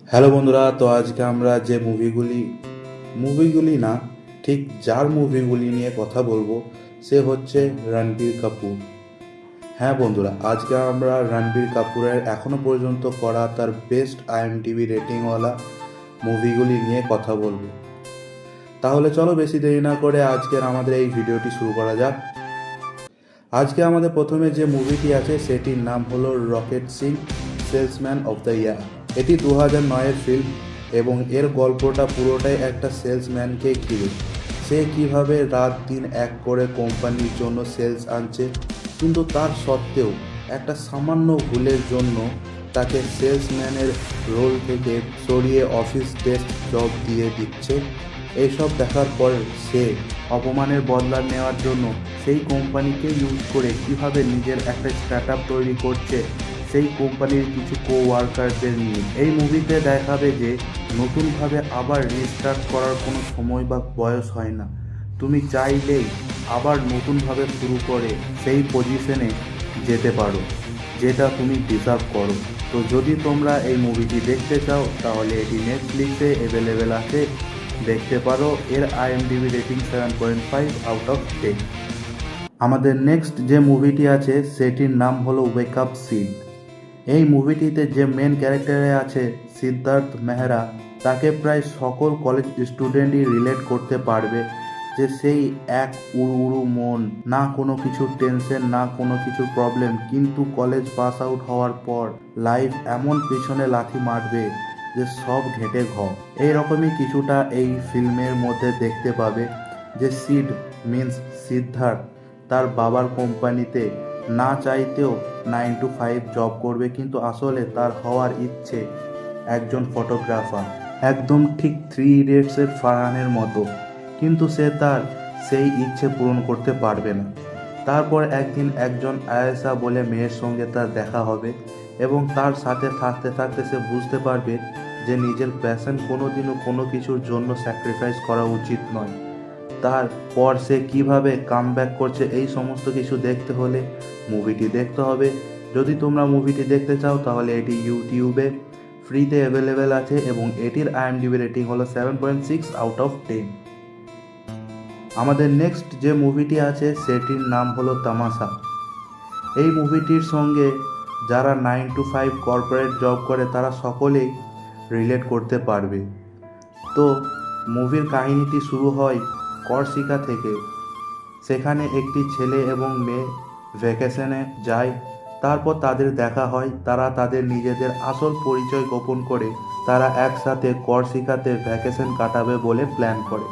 Hello বন্ধুরা, তো আজকে আমরা যে মুভিগুলি না, ঠিক যার মুভিগুলি নিয়ে কথা বলবো সে হচ্ছে রণবীর কাপুর। হ্যাঁ বন্ধুরা, আজকে আমরা রণবীর কাপুরের এখনো পর্যন্ত করা তার বেস্ট আইএমডিবি রেটিংওয়ালা মুভিগুলি নিয়ে কথা বলবো। তাহলে চলো বেশি দেরি না করে আজকের আমাদের এই ভিডিওটি শুরু করা যাক। আজকে আমাদের প্রথমে যে মুভিটি আছে সেটির নাম হলো rocket Singh salesman of the year. এটি 2009-এর ফিল্ম এবং এর গল্পটা পুরোটাই একটা সেলসম্যানকে ঘিরে। সে কিভাবে রাত দিন এক করে কোম্পানির জন্য সেলস আনছে, কিন্তু তার সত্ত্বেও একটা সামান্য ভুলের জন্য তাকে সেলসম্যানের রোল থেকে সরিয়ে অফিস ডেস্ক জব দিয়ে দিচ্ছে। এইসব দেখার পর সে অপমানের বদলা নেওয়ার জন্য সেই কোম্পানিকে ইউজ করে কিভাবে নিজের একটা স্টার্ট তৈরি করছে সেই কোম্পানির কিছু ওয়ার্কারদের নিয়ে। এই মুভিতে দেখাবে যে নতুনভাবে আবার রিস্টার্ট করার কোনো সময় বা বয়স হয় না। তুমি চাইলেই আবার নতুনভাবে শুরু করে সেই পজিশনে যেতে পারো যেটা তুমি ডিজার্ভ করো। তো যদি তোমরা এই মুভিটি দেখতে চাও তাহলে এটি নেটফ্লিক্সে অ্যাভেলেবেল আছে, দেখতে পারো। এর আইএমডিবি রেটিং 7.5/10। আমাদের নেক্সট যে মুভিটি আছে সেটির নাম হলো ওয়েক আপ সিড। এই মুভিটিতে যে মেন ক্যারেক্টারে আছে সিদ্ধার্থ মেহরা, তাকে প্রায় সকল কলেজ স্টুডেন্টই রিলেট করতে পারবে যে সেই এক উড়ু মন, না কোনো কিছু টেনশন, না কোনো কিছু প্রবলেম, কিন্তু কলেজ পাস আউট হওয়ার পর লাইফ এমন পেছনে লাথি মারবে যে সব ঘেটে এইরকমই কিছুটা এই ফিল্মের মধ্যে দেখতে পাবে। যে সিড মিন্স সিদ্ধার্থ তার বাবার কোম্পানিতে না চাইতেও 9 to 5 জব করবে, কিন্তু আসলে তার হওয়ার ইচ্ছে একজন ফটোগ্রাফার, একদম ঠিক 3 ইডিয়টসের ফারহানের মতো। কিন্তু সে তার সেই ইচ্ছে পূরণ করতে পারবে না। তারপর একদিন একজন আয়েশা বলে মেয়ের সঙ্গে তার দেখা হবে এবং তার সাথে থাকতে থাকতে সে বুঝতে পারবে যে নিজের প্যাশন কোনোদিনও কোনো কিছুর জন্য স্যাক্রিফাইস করা উচিত নয়। তারপর সে কিভাবে কামব্যাক করছে এই সমস্ত কিছু দেখতে হলে মুভিটি দেখতে হবে। যদি তোমরা মুভিটি দেখতে চাও তাহলে এটি ইউটিউবে ফ্রিতে অ্যাভেলেবেল আছে এবং এটির আইএমডিবি রেটিং হলো 7.6/10। আমাদের নেক্সট যে মুভিটি আছে সেটির নাম হলো তামাশা। এই মুভিটির সঙ্গে যারা 9 to 5 কর্পোরেট জব করে তারা সকলেই রিলেট করতে পারবে। তো মুভির কাহিনীটি শুরু হয় কর্সিকা থেকে। সেখানে একটি ছেলে এবং মেয়ে ভ্যাকেশনে যায়। তারপর তাদের দেখা হয়, তারা তাদের নিজেদের আসল পরিচয় গোপন করে তারা একসাথে কর্সিকাতে ভ্যাকেশন কাটাবে বলে প্ল্যান করে।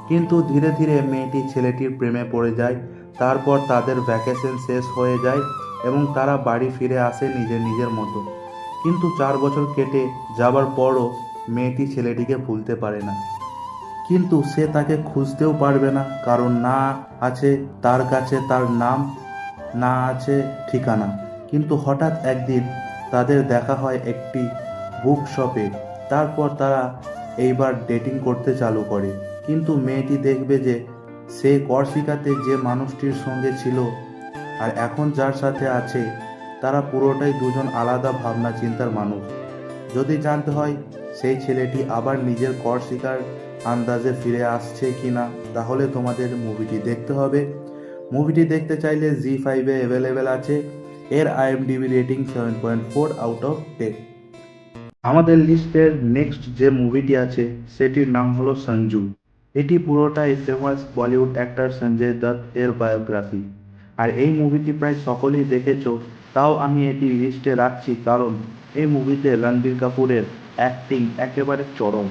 কিন্তু ধীরে ধীরে মেয়েটি ছেলেটির প্রেমে পড়ে যায়। তারপর তাদের ভ্যাকেশন শেষ হয়ে যায় এবং তারা বাড়ি ফিরে আসে নিজের নিজের মতো। কিন্তু 4 বছর কেটে যাবার পরও মেয়েটি ছেলেটিকে ভুলতে পারে না, কিন্তু সে তাকে খুঁজতেও পারবে না, কারণ না আছে তার কাছে তার নাম, না আছে ঠিকানা। কিন্তু হঠাৎ একদিন তাদের দেখা হয় একটি বুক শপে। তারপর তারা এইবার ডেটিং করতে চালু করে। কিন্তু মেয়েটি দেখবে যে সে কর্সিকাতে যে মানুষটির সঙ্গে ছিল আর এখন যার সাথে আছে তারা পুরোটাই দুজন আলাদা ভাবনা চিন্তার মানুষ। যদি জানতে হয় সেই ছেলেটি আবার নিজের কর্সিকার আন্দাজে ফিরে আসছে কিনা, তাহলে তোমাদের মুভিটি দেখতে হবে। মুভিটি দেখতে চাইলে জি5-এ অ্যাভেলেবেল আছে। এর আইএমডিবি রেটিং 7.4/10। আমাদের লিস্টের নেক্সট যে মুভিটি আছে সেটির নাম হলো সঞ্জু। এটি পুরোটাই ফেমাস বলিউড অ্যাক্টর সঞ্জয় দত্ত এর বায়োগ্রাফি। আর এই মুভিটি প্রায় সকলেই দেখেছো, তাও আমি এটি লিস্টে রাখছি কারণ এই মুভিতে রণবীর কাপুরের অ্যাক্টিং একেবারে চরম।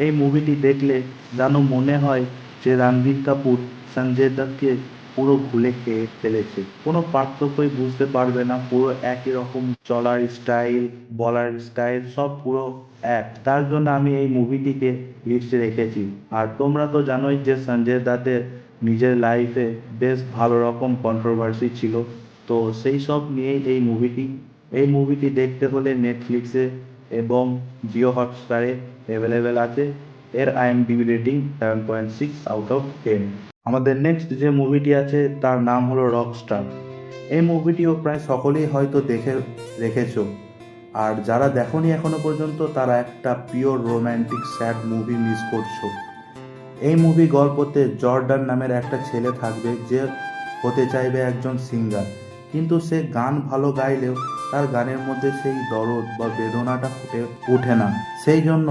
এই মুভিটি দেখলে যেন মনে হয় যে রণবীর কাপুর সঞ্জয় দত্তকে পুরো ভুলে খেয়ে ফেলেছে, কোনো পার্থক্যই বুঝতে পারবে না, পুরো একই রকম চলার স্টাইল, বলার স্টাইল সব পুরো এক। তার জন্য আমি এই মুভিটিকে লিস্টে রেখেছি। আর তোমরা তো জানোই যে সঞ্জয় দত্তের নিজের লাইফে বেশ ভালো রকম কন্ট্রোভার্সি ছিল, তো সেই সব নিয়েই এই মুভিটি দেখতে হলে নেটফ্লিক্সে এবং জিও হটস্টারে অ্যাভেলেবেল আছে। এর আইএমডিবি রেটিং 7.6/10। আমাদের নেক্সট যে মুভিটি আছে তার নাম হলো রকস্টার। এই মুভিটিও প্রায় সকলেই হয়তো দেখে রেখেছো। আর যারা দেখোনি এখনো পর্যন্ত তারা একটা pure romantic sad movie miss করছো। এই মুভি গল্পতে জর্ডান নামের একটা ছেলে থাকবে যে হতে চাইবে একজন সিঙ্গার, কিন্তু সে গান ভালো গাইলেও তার গানের মধ্যে সেই দরদ বা বেদনাটা ফুটে ওঠে না। সেই জন্য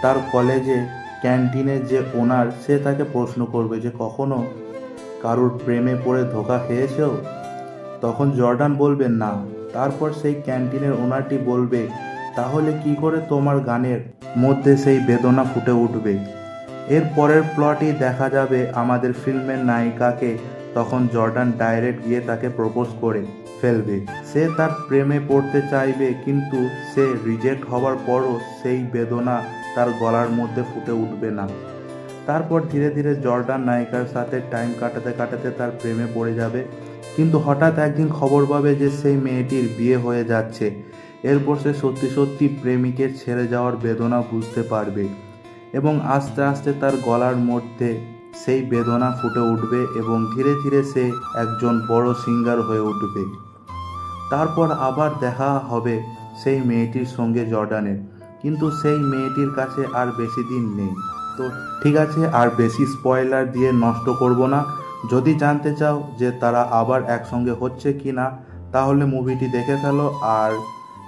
তার কলেজে ক্যান্টিনের যে ওনার সে তাকে প্রশ্ন করবে যে কখনো কারুর প্রেমে পড়ে ধোঁকা খেয়েছো? তখন জর্ডান বলবে না। তারপর সেই ক্যান্টিনের ওনারটি বলবে, তাহলে কি করে তোমার গানের মধ্যে সেই বেদনা ফুটে উঠবে? এর পরের প্লটই দেখা যাবে আমাদের ফিল্মের নায়িকাকে তখন জর্ডান ডাইরেক্ট গিয়ে তাকে প্রপোজ করে ফেলবে। সে তার প্রেমে পড়তে চাইবে, কিন্তু সে রিজেক্ট হওয়ার পরও সেই বেদনা তার গলার মধ্যে ফুটে উঠবে না। তারপর ধীরে ধীরে জর্ডান নায়িকার সাথে টাইম কাটাতে কাটাতে তার প্রেমে পড়ে যাবে, কিন্তু হঠাৎ একদিন খবর পাবে যে সেই মেয়েটির বিয়ে হয়ে যাচ্ছে। এরপর সে সত্যি সত্যি প্রেমিকের ছেড়ে যাওয়ার বেদনা বুঝতে পারবে এবং আস্তে আস্তে তার গলার মধ্যে সেই বেদনা ফুটে উঠবে এবং ধীরে ধীরে সে একজন বড় সিঙ্গার হয়ে উঠবে। তারপর আবার দেখা হবে সেই মেয়েটির সঙ্গে জর্ডানের, কিন্তু সেই মেয়েটির কাছে আর বেশি দিন নেই। তো ঠিক আছে, আর বেশি স্পয়লার দিয়ে নষ্ট করব না। যদি জানতে চাও যে তারা আবার একসঙ্গে হচ্ছে কি না, তাহলে মুভিটি দেখে ফেলো। আর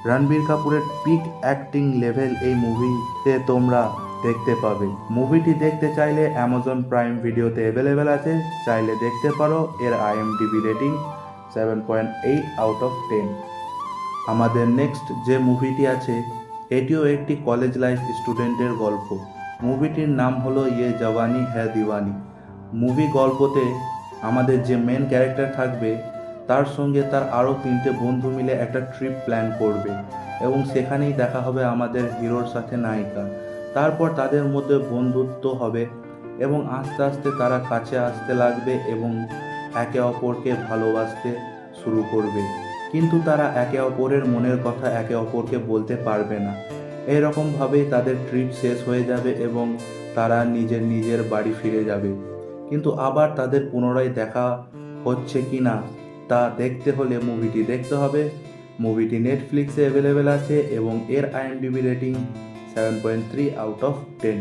রণবীর কাপুরের পিক অ্যাক্টিং লেভেল এই মুভিতে তোমরা দেখতে পাবে। মুভিটি দেখতে চাইলে অ্যামাজন প্রাইম ভিডিওতে অ্যাভেলেবেল আছে, চাইলে দেখতে পারো। এর IMDb রেটিং 7.8 আউট অফ 10। আমাদের নেক্সট যে মুভিটি আছে এটিও একটি কলেজ লাইফ স্টুডেন্টের গল্প। মুভিটির নাম হলো ইয়ে জওয়ানি হ্যায় দিওয়ানি। মুভি গল্পতে আমাদের যে মেন ক্যারেক্টার থাকবে তার সঙ্গে তার আরও 3টে বন্ধু মিলে একটা ট্রিপ প্ল্যান করবে এবং সেখানেই দেখা হবে আমাদের হিরোর সাথে নায়িকা। তারপর তাদের মধ্যে বন্ধুত্ব হবে এবং আস্তে আস্তে তারা কাছে আসতে লাগবে এবং একে অপরকে ভালোবাসতে শুরু করবে, কিন্তু তারা একে অপরের মনের কথা একে অপরকে বলতে পারবে না। এইরকমভাবেই তাদের ট্রিপ শেষ হয়ে যাবে এবং তারা নিজের নিজের বাড়ি ফিরে যাবে। কিন্তু আবার তাদের পুনরায় দেখা হচ্ছে কি না তা দেখতে হলে মুভিটি দেখতে হবে। মুভিটি নেটফ্লিক্সে অ্যাভেলেবেল আছে এবং এর IMDb রেটিং 7.3 আউট অফ 10।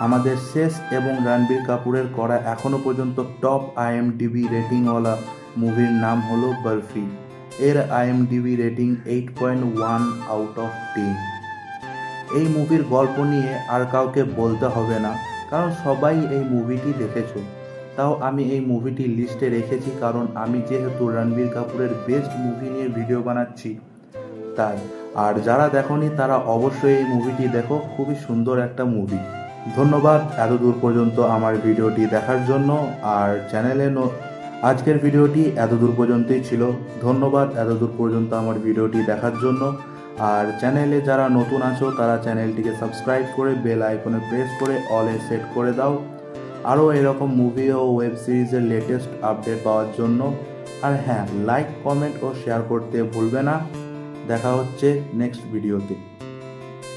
আমাদের শেষ এবং রণবীর কাপুরের করা এখনও পর্যন্ত টপ IMDb রেটিংওয়ালা মুভির নাম হলো বরফি। এর IMDb রেটিং 8.1 আউট অফ 10। এই মুভির গল্প নিয়ে আর কাউকে বলতে হবে না, কারণ সবাই এই মুভিটি দেখেছো। তাও আমি এই মুভিটি লিস্টে রেখেছি কারণ আমি যেহেতু রণবীর কাপুরের বেস্ট মুভি নিয়ে ভিডিও বানাচ্ছি তাই। আর যারা দেখোনি তারা অবশ্যই এই মুভিটি দেখো, খুবই সুন্দর একটা মুভি। ধন্যবাদ এতদূর পর্যন্ত আমার ভিডিওটি দেখার জন্য। আর চ্যানেলে আজকের ভিডিওটি এতদূর পর্যন্তই ছিল। ধন্যবাদ এতদূর পর্যন্ত আমার ভিডিওটি দেখার জন্য। আর চ্যানেলে যারা নতুন আছো তারা চ্যানেলটিকে সাবস্ক্রাইব করে বেল আইকনে প্রেস করে অলে সেট করে দাও আরও এরকম মুভি ও ওয়েব সিরিজের লেটেস্ট আপডেট পাওয়ার জন্য। আর হ্যাঁ, লাইক কমেন্ট ও শেয়ার করতে ভুলবে না। দেখা হচ্ছে নেক্সট ভিডিওতে।